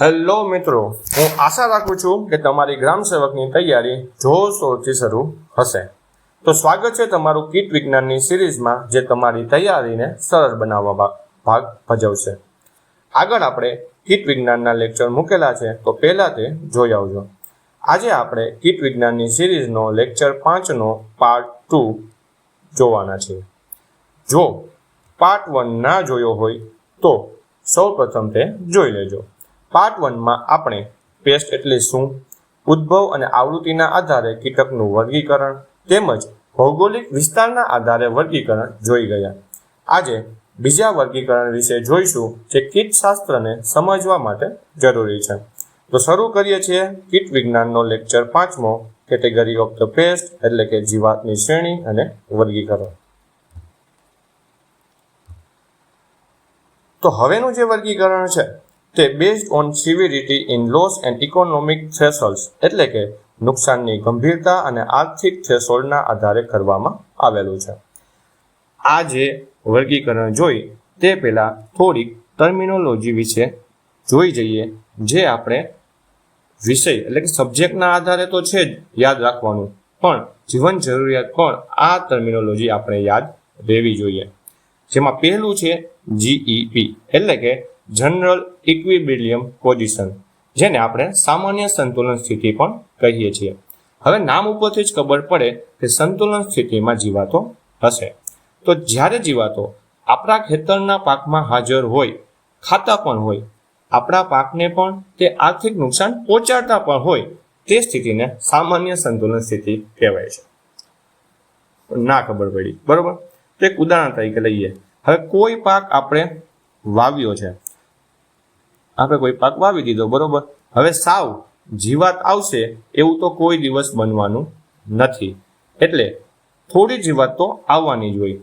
Hello મિત્રો, હું આશા રાખું છું કે તમારી ગ્રામ સેવકની તૈયારી જોરશોરથી શરૂ હશે. તો સ્વાગત છે તમારું કીટ વિજ્ઞાનની સિરીઝમાં, જે તમારી તૈયારીને સરળ બનાવવામાં ભાગ ભજવશે. આગળ આપણે કીટ વિજ્ઞાનના લેક્ચર મૂકેલા છે, તો પહેલાં તે જોઈ આવજો. આજે આપણે કીટ વિજ્ઞાનની સિરીઝનો લેક્ચર 5નો પાર્ટ 2 જોવાના છીએ. જો પાર્ટ 1 ના જોયો હોય તો સૌ પ્રથમ તે જોઈ લેજો. પાર્ટ 1માં આપણે પેસ્ટ એટલે શું, ઉદ્ભવ અને આવૃત્તિના આધારે કીટકનું વર્ગીકરણ તેમજ ભૌગોલિક વિસ્તારના આધારે વર્ગીકરણ જોઈ ગયા. આજે બીજા વર્ગીકરણ વિશે જોઈશું, જે કીટશાસ્ત્રને સમજવા માટે જરૂરી છે. તો શરૂ કરીએ છીએ કીટ વિજ્ઞાનનો લેક્ચર 5મો, કેટેગરી ઓફ ધ પેસ્ટ એટલે કે જીવાતની શ્રેણી અને વર્ગીકરણ. તો હવેનું જે વર્ગીકરણ છે તે based on severity in loss and economic thresholds એટલે કે નુકસાનની ગંભીરતા અને આર્થિક થ્રેશોલ્ડના આધારે કરવામાં આવેલું છે. આ જે વર્ગીકરણ જોઈ તે પહેલાં થોડીક ટર્મિનોલોજી વિશે જોઈ જઈએ, જે આપણે વિષય એટલે કે સબ્જેક્ટના આધારે તો છે જ યાદ રાખવાનું, પણ જીવન જરૂરિયાત પણ આ ટર્મિનોલોજી આપણે યાદ રહેવી જોઈએ. જેમાં પહેલું છે જીઈપી એટલે કે જનરલ ઇક્વિલિબ્રિયમ પોઝિશન, જેને આપણે સામાન્ય સંતુલન સ્થિતિ પણ કહીએ છીએ. હવે નામ ઉપરથી જ ખબર પડે કે સંતુલન સ્થિતિમાં જીવાતો હશે. તો જ્યારે જીવાતો આપણા ખેતરના પાકમાં હાજર હોય, ખાતા પણ હોય, આપણા પાકને પણ તે આર્થિક નુકસાન પહોંચાડતા પણ હોય, તે સ્થિતિને સામાન્ય સંતુલન સ્થિતિ કહેવાય છે. ના ખબર પડી, બરોબર? તો એક ઉદાહરણ તરીકે લઈએ. હવે કોઈ પાક આપણે વાવ્યો છે, આપણે કોઈ પાક વાવી દીધો, બરોબર? હવે સાવ જીવાત આવશે એવું તો કોઈ દિવસ બનવાનું નથી, એટલે થોડી જીવાત તો આવવાની જ હોય.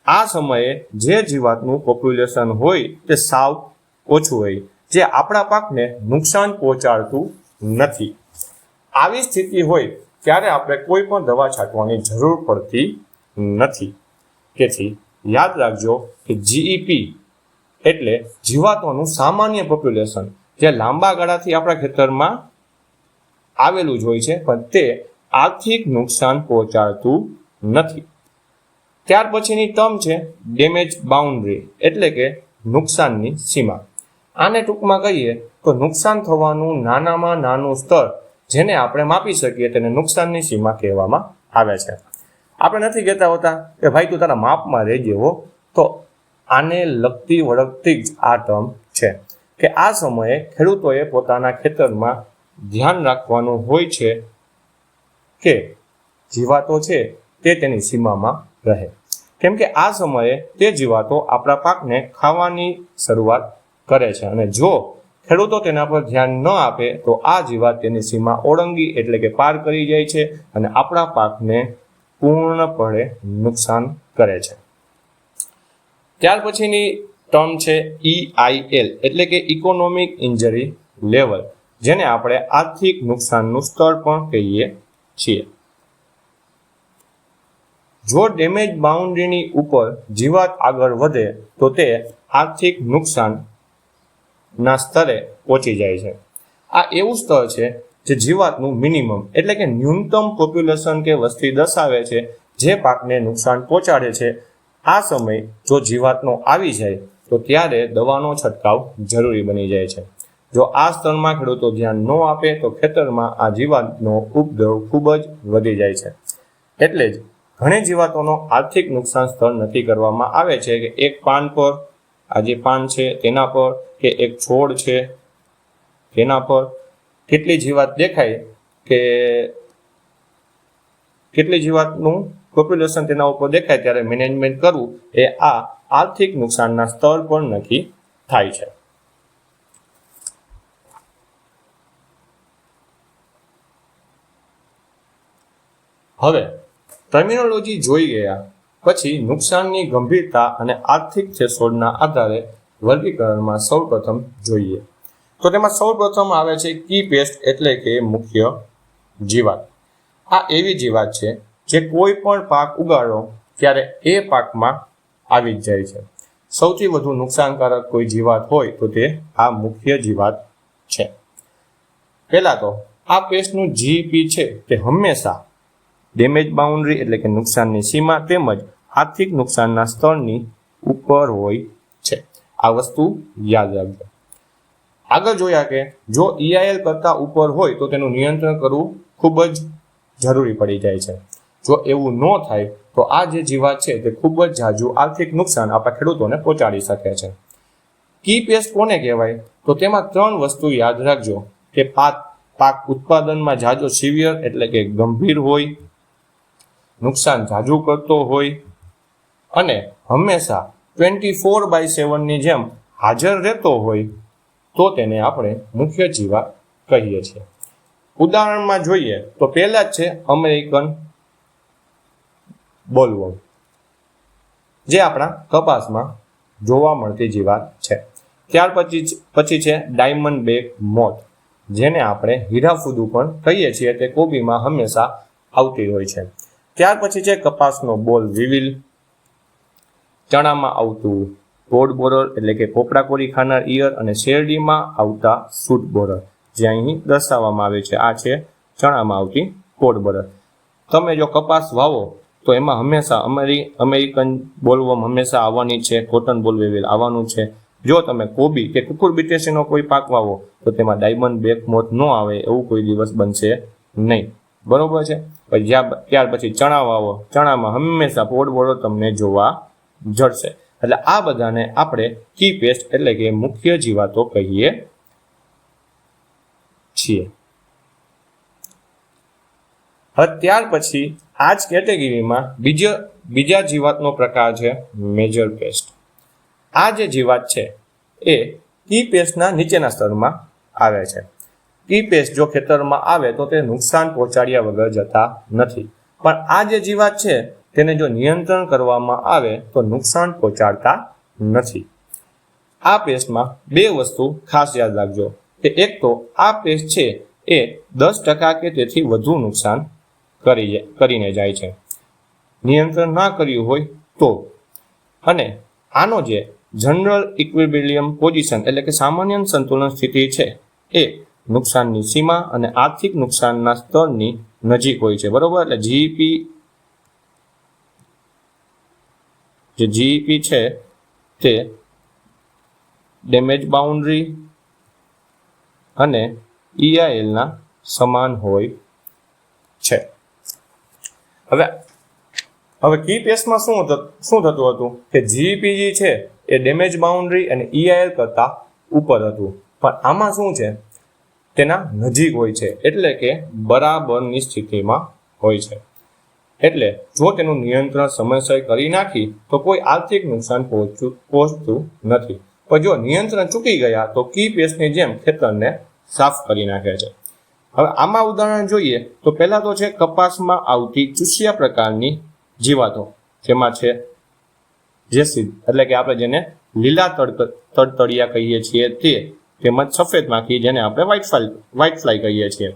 આ સમયે જે જીવાતનું પોપ્યુલેશન હોય તે સાવ ઓછું હોય, જે આપણા પાકને નુકસાન પહોંચાડતું નથી. આવી સ્થિતિ હોય ત્યારે આપણે કોઈ પણ દવા છાંટવાની જરૂર પડતી નથી. તેથી યાદ રાખજો કે જીઈપી એટલે જીવાતોનું સામાન્ય પોપ્યુલેશન, જે લાંબા ગાળાથી આપણા ખેતરમાં આવેલું જ હોય છે, પણ તે આર્થિક નુકસાન પહોંચાડતું નથી. ત્યાર પછીની ટર્મ છે ડેમેજ બાઉન્ડ્રી એટલે કે નુકસાનની સીમા. આને ટૂંકમાં કહીએ તો નુકસાન થવાનું નાનામાં નાનું સ્તર જેને આપણે માપી શકીએ તેને નુકસાનની સીમા કહેવામાં આવે છે. આપણે નથી કહેતા હોતા કે ભાઈ તું તારા માપમાં રહેજે હો, તો આને લગતી વળગતી જ આ ટર્મ છે કે આ સમયે ખેડૂતોએ પોતાના ખેતરમાં ધ્યાન રાખવાનું હોય છે કે જીવાતો છે તે તેની સીમામાં રહે, કેમ કે આ સમયે તે જીવાતો આપણા પાકને ખાવાની શરૂઆત કરે છે, અને જો ખેડૂતો તેના પર ધ્યાન ન આપે તો આ જીવાત તેની સીમા ઓળંગી એટલે કે પાર કરી જાય છે અને આપણા પાકને પૂર્ણપણે નુકસાન કરે છે. ત્યાર પછીની ટર્મ છે EIL એટલે કે ઇકોનોમિક ઇન્જરી લેવલ, જેને આપણે આર્થિક નુકસાનનું સ્તર પણ કહીએ છીએ. જો ડેમેજ બાઉન્ડ્રીની ઉપર જીવાત આગળ વધે તો તે આર્થિક નુકસાનના સ્તરે પહોંચી જાય છે. આ એવું સ્તર છે જે જીવાતનું મિનિમમ એટલે કે ન્યૂનતમ પોપ્યુલેશન કે વસ્તી દર્શાવે છે, જે પાકને નુકસાન પહોંચાડે છે. આ સમય જો જીવાતનો આવી જાય તો ત્યારે દવાનો છંટકાવ જરૂરી બની જાય છે. જો આ સ્તરમાં ખેડૂતો ધ્યાન ન આપે તો ખેતરમાં આ જીવાતનો ઉપદ્રવ ખૂબ જ વધી જાય છે. એટલે જ ઘણી જીવાતોનો આર્થિક નુકસાન સ્તર નક્કી કરવામાં આવે છે કે એક પાન પર, આ જે પાન છે તેના પર, કે એક છોડ છે તેના પર કેટલી જીવાત દેખાય કે કેટલી જીવાતનું પોપ્યુલેશન તેના ઉપર દેખાય ત્યારે મેનેજમેન્ટ કરવું એ આ આર્થિક નુકસાનના સ્તર પર નક્કી થાય છે. હવે ટર્મિનોલોજી જોઈ ગયા પછી નુકસાનની ગંભીરતા અને આર્થિક થ્રેશોલ્ડના આધારે વર્ગીકરણમાં સૌપ્રથમ જોઈએ. તો તેમાં સૌપ્રથમ આવે છે કી પેસ્ટ એટલે કે મુખ્ય જીવાત. આ એવી જીવાત છે જે કોઈ પણ પાક ઉગાડો ત્યારે એ પાકમાં આવી જ જાય છે. સૌથી વધુ નુકસાનકારક કોઈ જીવાત હોય તો તે આ મુખ્ય જીવાત છે. પહેલા તો આ પેસ્ટનું જીઈપી છે તે હંમેશા ડેમેજ બાઉન્ડ્રી એટલે કે નુકસાનની સીમા તેમજ આર્થિક નુકસાનના સ્તરની ઉપર હોય છે. આ વસ્તુ યાદ રાખજો. આગળ જોયા કે જો EIL કરતાં ઉપર હોય તો તેનું નિયંત્રણ કરવું ખૂબ જ જરૂરી પડી જાય છે. જો એવું ન થાય તો આ જે જીવાત છે તે ખૂબ જ ઝાઝું આર્થિક નુકસાન આપણા ખેડૂતોને પહોંચાડી શકે છે. કી પેસ્ટ કોને કહેવાય? તો તેમાં 3 વસ્તુ યાદ રાખજો કે પાક ઉત્પાદનમાં ઝાઝો સિવિયર એટલે કે ગંભીર હોય, નુકસાન ઝાઝું કરતો હોય અને હંમેશા 24/7ની જેમ હાજર રહેતો હોય તો તેને આપણે મુખ્ય જીવાત કહીએ છીએ. ઉદાહરણમાં જોઈએ તો પહેલા જ છે અમેરિકન બોલવર્મ, જે આપણા કપાસમાં જોવા મળતી જીવાત છે. ત્યાર પછી છે ડાયમંડ બેક મોથ, જેને આપણે હીરાફૂદુ પણ કહીએ છીએ, તે કોબીમાં હંમેશા આવતી હોય છે. ત્યાર પછી છે કપાસનો બોલ વિવિલ, ચણામાં આવતું ટોડ બોરર એટલે કે પોપડાકોરી ખાનાર ઈયર અને શેરડીમાં આવતા સૂટ બોરર, જે અહીં દર્શાવવામાં આવે છે. આ છે ચણામાં આવતી ટોડ બોરર. તમે જો કપાસ વાવો તો એમાં હંમેશા અમેરિકન બોલવર્મ હંમેશા આવવાની છે, કોટન બોલ વિવિલ આવવાનું છે. જો તમે કોબી કે કુકુરબિટેસીનો કોઈ પાક વાવો તો તેમાં ડાયમંડ બેક મોથ ન આવે એવું કોઈ દિવસ બનશે નહીં. બરોબર છે. ત્યાર પછી ચણા વાવો, ચણામાં હંમેશા પોડ બોરર તમને જોવા જડશે. એટલે આ બધાને આપણે કી પેસ્ટ એટલે કે મુખ્ય જીવાતો કહીએ છીએ. હવે ત્યાર પછી આ જ કેટેગરીમાં બીજા જીવાતનો પ્રકાર છે મેજર પેસ્ટ. આ જે જીવાત છે એ કી પેસ્ટના નીચેના સ્તરમાં આવે છે. કી પેસ્ટ જો ખેતરમાં આવે તો તે નુકસાન પહોંચાડ્યા વગર જતા નથી, પણ આ જે જીવાત છે તેને જો નિયંત્રણ કરવામાં આવે તો નુકસાન પહોંચાડતા નથી. આ પેસ્ટમાં 2 વસ્તુ ખાસ યાદ રાખજો કે એક તો આ પેસ્ટ છે એ 10% કે તેથી વધુ નુકસાન કરીને જાય છે, નિયંત્રણ ના કર્યું હોય તો. અને આનો જે જનરલ ઇક્વિલિબ્રિયમ પોઝિશન એટલે કે સામાન્ય સંતુલન સ્થિતિ છે એ નુકસાનની સીમા અને આર્થિક નુકસાનના સ્તરની નજીક હોય છે. બરોબર. એટલે જીઈપી છે તે ડેમેજ બાઉન્ડ્રી અને EILના સમાન હોય છે. હવે કી પેસ્ટમાં શું થતું હતું કે જીઈપી છે એ ડેમેજ બાઉન્ડ્રી અને EIL કરતાં ઉપર હતું, પણ આમાં શું છે તેના નજીક હોય છે, એટલે કે બરાબરની સ્થિતિમાં હોય છે. એટલે જો તેનું નિયંત્રણ સમયસર કરી નાખી તો કોઈ આર્થિક નુકસાન પહોંચતું નથી, પણ જો નિયંત્રણ ચૂકી ગયા તો કી પેસ્ટની જેમ ખેતરને સાફ કરી નાખે છે. હવે આમાં ઉદાહરણ જોઈએ તો પહેલા તો છે કપાસમાં આવતી ચૂસિયા પ્રકારની જીવાતો, જેમાં છે જેસીડ એટલે કે આપણે જેને લીલા તડતડિયા કહીએ છીએ તે, તેમજ સફેદ માખી જેને આપણે વ્હાઇટ ફ્લાય કહીએ છીએ.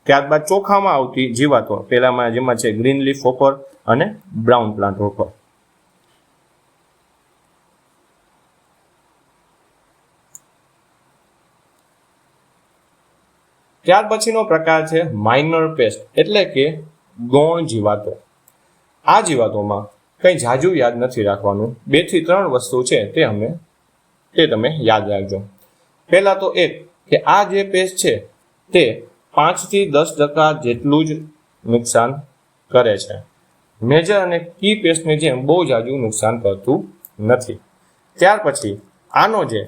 ત્યારબાદ ચોખામાં આવતી જીવાતો પહેલામાં જેમાં છે ગ્રીન લીફ હોપર અને બ્રાઉન પ્લાન્ટ હોપર. ત્યાર પછીનો પ્રકાર છે માઇનર પેસ્ટ એટલે કે ગૌણ જીવાતો. આ જીવાતોમાં કંઈ ઝાઝુ યાદ નથી રાખવાનું, 2 થી 3 વસ્તુ છે તે તમે યાદ રાખજો. પહેલા તો એક કે આ જે પેસ્ટ છે તે 5 થી 10% જેટલું જ નુકસાન કરે છે. મેજર અને કી પેસ્ટની જેમ બહુ ઝાઝુ નુકસાન કરતું નથી. ત્યાર પછી આનો જે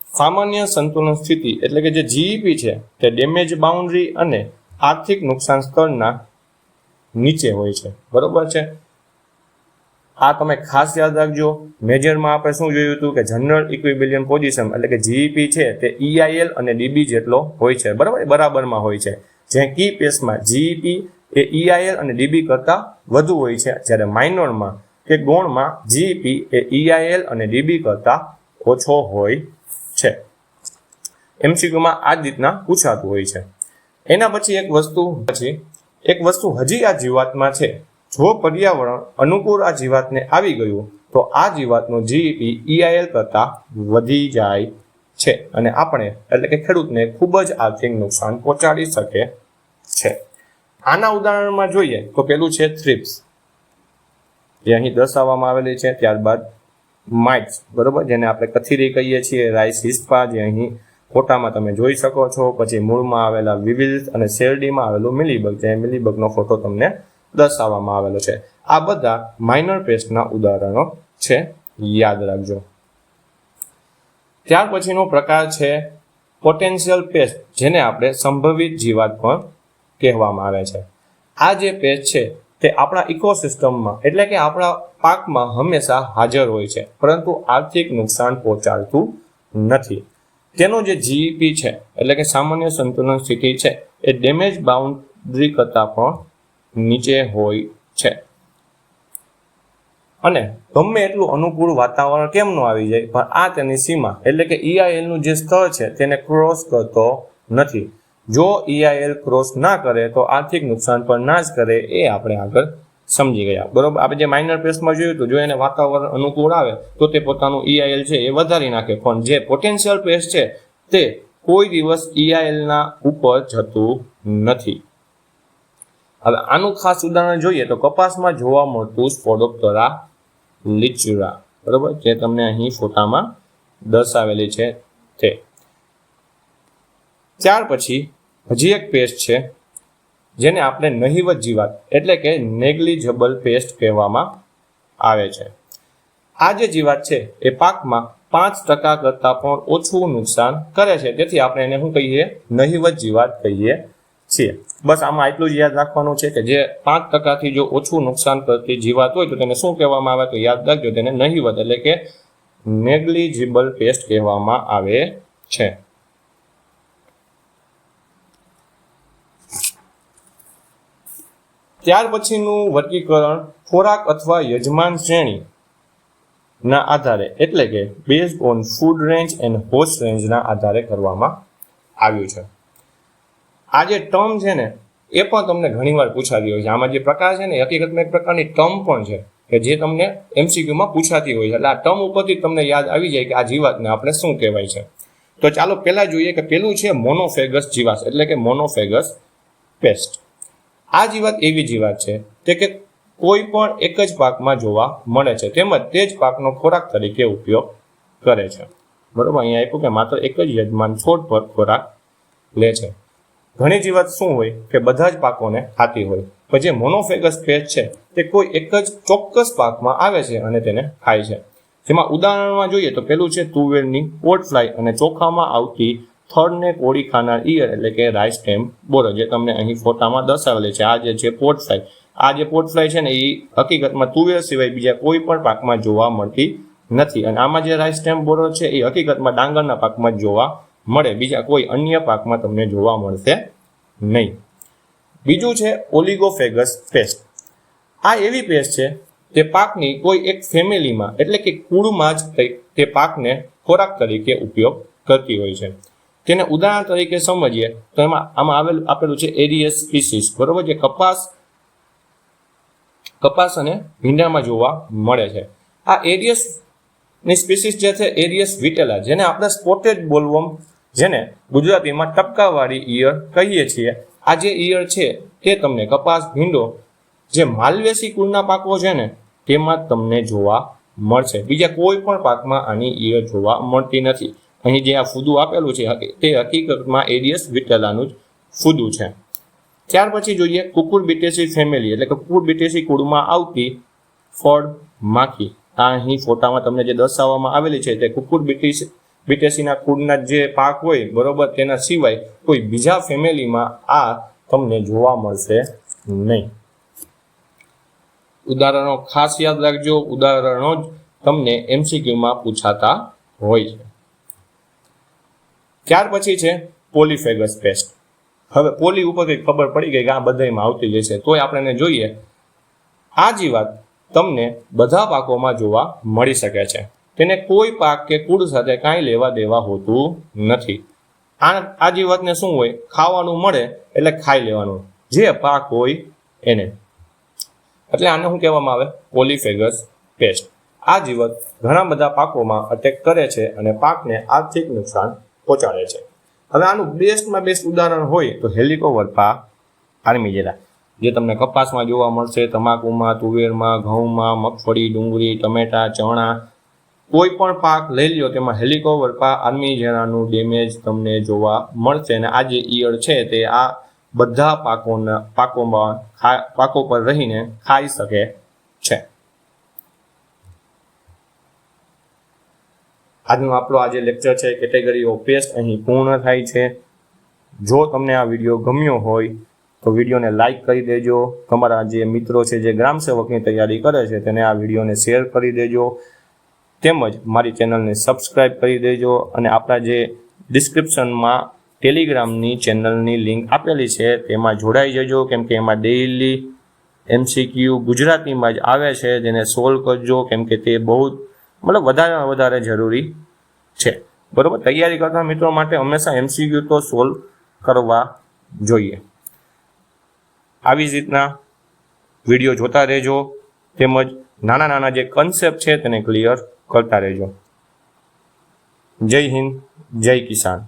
સામાન્ય સંતુલન સ્થિતિ એટલે કે જે જીઈપી છે તે ડેમેજ બાઉન્ડ્રી અને આર્થિક નુકસાન સ્તરના નીચે હોય છે. બરોબર છે. આ તમે ખાસ યાદ રાખજો. મેજરમાં આપણે શું જોયું હતું કે જનરલ ઇક્વિલિબ્રિયમ પોઝિશન એટલે કે જીઈપી છે તે EIL અને DB જેટલો હોય છે. બરાબરમાં હોય છે. જે કી પેસ્ટમાં જીઈપી એ EIL અને DB કરતાં વધુ હોય છે, જ્યારે માઇનરમાં કે ગૌણમાં જીઈપી એ EIL અને DB કરતાં ઓછો હોય છે. MCQમાં આ જ રીતના પૂછાતું હોય છે. એના પછી એક વસ્તુ હજી આ જીવાતમાં છે. જો પર્યાવરણ અનુકૂળ આ જીવાતને આવી ગયું તો આ જીવાતનો જીઈપી EIL કરતાં વધી જાય છે અને આપણે એટલે કે ખેડૂતને ખૂબ જ આર્થિક નુકસાન પહોંચાડી શકે છે. આના ઉદાહરણમાં જોઈએ તો પેલું છે થ્રિપ્સ, જે અહીં દર્શાવવામાં આવેલી છે. ત્યારબાદ માઇટ્સ, બરોબર, જેને આપણે કથીરી કહીએ છીએ. રાઇસિસ્પા, જે અહીં ફોટામાં તમે જોઈ શકો છો. પછી મૂળમાં આવેલા વિવિલ્સ અને શેરડીમાં આવેલું મિલીબગ, જે મિલીબગનો ફોટો તમને દર્શાવવામાં આવેલો છે. આ બધા માઇનર પેસ્ટના ઉદાહરણો છે, યાદ રાખજો. ત્યાર પછીનો પ્રકાર છે પોટેન્શિયલ પેસ્ટ, જેને આપણે સંભવિત જીવાત પણ કહેવામાં આવે છે. આ જે પેસ્ટ છે તે આપણા ઇકોસિસ્ટમમાં એટલે કે આપણા પાકમાં હંમેશા હાજર હોય છે, પરંતુ આર્થિક નુકસાન પહોંચાડતું નથી. તેનો જે જીઈપી છે એટલે કે સામાન્ય સંતુલન સ્થિતિ છે એ ડેમેજ બાઉન્ડ્રી કરતાં પણ નીચે હોય છે. અને ગમે એટલું અનુકૂળ વાતાવરણ કેમ ન આવી જાય, પણ આ તેની સીમા એટલે કે EILનું જે સ્તર છે તેને ક્રોસ કરતો નથી. જો EIL ક્રોસ ના કરે તો આર્થિક નુકસાન પણ ના જ કરે, એ આપણે આગળ સમજી ગયા, બરોબર. આપણે જે માઇનર પેસ્ટમાં જોયું હતું, જો એને વાતાવરણ અનુકૂળ આવે તો તે પોતાનું EIL છે એ વધારી નાખે, પણ જે પોટેન્શિયલ પેસ્ટ છે તે કોઈ દિવસ EILના ઉપર જતું નથી. હવે આનું ખાસ ઉદાહરણ જોઈએ તો કપાસમાં જોવા મળતું સ્પોડોપ્ટેરા લિચ્યુરા, બરોબર, જે તમને અહીં ફોટામાં દર્શાવેલી છે તે. ત્યાર પછી હજી એક પેસ્ટ છે જેને આપણે નહિવત જીવાત એટલે કે નેગ્લિજેબલ પેસ્ટ કહેવામાં આવે છે. આ જે જીવાત છે એ પાકમાં 5% કરતાં પણ ઓછું નુકસાન કરે છે, તેથી આપણે એને શું કહીએ? નહિવત જીવાત કહીએ છીએ. બસ આમાં એટલું જ યાદ રાખવાનું છે કે જે 5%થી જો ઓછું નુકસાન કરતી જીવાત હોય તો તેને શું કહેવામાં આવે? તો યાદ રાખજો, તેને નહિવત એટલે કે નેગ્લિજેબલ પેસ્ટ કહેવામાં આવે છે. ત્યાર પછીનું વર્ગીકરણ ખોરાક અથવા યજમાન શ્રેણી ના આધારે એટલે કે based on food range and host રેન્જના આધારે કરવામાં આવ્યું છે. આ જે ટર્મ છે ને એ પણ તમને ઘણીવાર પૂછાતી હોય છે. આમાં જે પ્રકાર છે ને હકીકતમાં એક પ્રકારની ટર્મ પણ છે કે જે તમને MCQમાં પૂછાતી હોય છે. એટલે આ ટર્મ ઉપરથી તમને યાદ આવી જાય કે આ જીવાતને આપણે શું કહેવાય છે. તો ચાલો પહેલા જોઈએ કે પેલું છે મોનોફેગસ જીવાત એટલે કે મોનોફેગસ પેસ્ટ. આ જીવાત એવી જીવાત છે તે કે કોઈ પણ એક જ પાકમાં જોવા મળે છે, તેમજ તે જ પાકનો ખોરાક તરીકે ઉપયોગ કરે છે, બરોબર. અહીંયા આપ્યું કે માત્ર એક જ યજમાન છોડ પર ખોરાક લે છે. ઘણી જીવાત શું હોય કે બધા જ પાકોને ખાતી હોય, પણ જે મોનોફેગસ પેસ્ટ છે તે કોઈ એક જ ચોક્કસ પાકમાં આવે છે અને તેને ખાય છે. જેમાં ઉદાહરણમાં જોઈએ તો પેલું છે તુવેરની પોટ ફ્લાય અને ચોખામાં આવતી થડને કોળી ખાનાર ઈયળ એટલે કે રાઈસ સ્ટેમ બોરર, જે તમને અહીં ફોટામાં દર્શાવેલી છે. આ જે છે પોટ ફ્લાય, આ જે પોટ ફ્લાય છે ને એ હકીકતમાં તુવેર સિવાય બીજા કોઈ પણ પાકમાં જોવા મળતી નથી. અને આમાં જે રાઈસ સ્ટેમ બોરર છે એ હકીકતમાં ડાંગરના પાકમાં જ જોવા મળે, બીજા કોઈ અન્ય પાકમાં તમને જોવા મળશે નહીં. બીજું છે ઓલિગોફેગસ પેસ્ટ. આ એવી પેસ્ટ છે તે પાકની કોઈ એક ફેમિલીમાં એટલે કે કુળમાં જ તે પાકને ખોરાક તરીકે ઉપયોગ કરતી હોય છે. તેને ઉદાહરણ તરીકે સમજીએ તો આમાં આપેલું છે એરિયસ સ્પીસીસ, બરોબર, જે કપાસ અને ભીંડામાં જોવા મળે છે. આ એરિયસની સ્પીસીસ જે છે એરિયસ વિટેલા, જેને આપણે સ્પોટેડ બોલવર્મ, જેને ગુજરાતીમાં ટપકાવાળી ઈયળ કહીએ છીએ. આ જે ઈયળ છે તે તમને કપાસ, ભીંડો, જે માલવેસી કુળના પાકો છે ને તેમાં તમને જોવા મળશે. બીજા કોઈ પણ પાકમાં આની ઈયળ જોવા મળતી નથી. અહીં જે આ ફૂદું આપેલું છે તે હકીકતમાં એરિયસ વિટેલાનું જ ફૂદું છે. ત્યાર પછી જોઈએ કુકુરબિટેસી ફેમિલી એટલે કે કુકુરબિટેસી કુળમાં આવતી ફળ માખી. આ અહીં ફોટામાં તમને જે દર્શાવવામાં આવેલી છે તે કુકુરબિટેસીના કુળના જે પાક હોય, બરોબર, તેના સિવાય કોઈ બીજા ફેમિલીમાં આ તમને જોવા મળશે નહીં. ઉદાહરણો ખાસ યાદ રાખજો, ઉદાહરણો જ તમને MCQમાં પૂછાતા હોય છે. ત્યાર પછી છે પોલીફેગસ પેસ્ટ. હવે પોલી ઉપરથી ખબર પડી ગઈ કે આ બધામાં આવતી જ છે, તોય આપણે એને જોઈએ. આ જીવાત તમને બધા પાકોમાં જોવા મળી શકે છે. તેને કોઈ પાક કે કુળ સાથે કાંઈ લેવા દેવા હોતું નથી. આ જીવાતને શું હોય? ખાવાનું મળે એટલે ખાઈ લેવાનું, જે પાક હોય એને. એટલે આને શું કહેવામાં આવે? પોલીફેગસ પેસ્ટ. આ જીવત ઘણા બધા પાકોમાં અટેક કરે છે અને પાકને આર્થિક નુકસાન પહોંચાડે છે. હવે આનું બેસ્ટમાં બેસ્ટ ઉદાહરણ હોય તો હેલિકોવર્પા આર્મિજેરા, જે તમને કપાસમાં જોવા મળશે, તમાકુમાં, તુવેરમાં, ઘઉંમાં, મગફળી, ડુંગળી, ટમેટા, ચણા, કોઈ પણ પાક લઈ લ્યો તેમાં હેલિકોવર્પા આર્મિજેરાનું ડેમેજ તમને જોવા મળશે. અને આ જે ઈયળ છે તે આ બધા પાકો પર રહીને ખાઈ શકે છે. આજનો આપણો આજે લેક્ચર છે કેટેગરી ઓફ પેસ્ટ અહીં પૂર્ણ થાય છે. જો તમને આ વિડીયો ગમ્યો હોય તો વિડીયોને લાઇક કરી દેજો. તમારા જે મિત્રો છે જે ગ્રામ સેવકની તૈયારી કરે છે તેને આ વિડીયોને શેર કરી દેજો. તેમજ મારી ચેનલને સબસ્ક્રાઈબ કરી દેજો. અને આપણા જે ડિસ્ક્રિપ્શનમાં ટેલિગ્રામની ચેનલની લિંક આપેલી છે તેમાં જોડાઈ જજો, કેમ કે એમાં ડેઇલી MCQ ગુજરાતીમાં જ આવે છે, જેને સોલ્વ કરજો, કેમ કે તે બહુ વધારે જરૂરી છે. બરાબર, તૈયારી કરતા મિત્રો માટે હંમેશા MCQ તો સોલ્વ કરવા જોઈએ. આવી જ રીતના વિડીયો જોતા રહેજો, તેમજ નાના જે કન્સેપ્ટ છે તેને ક્લિયર કરતા રહેજો. જય હિન્દ, જય કિસાન.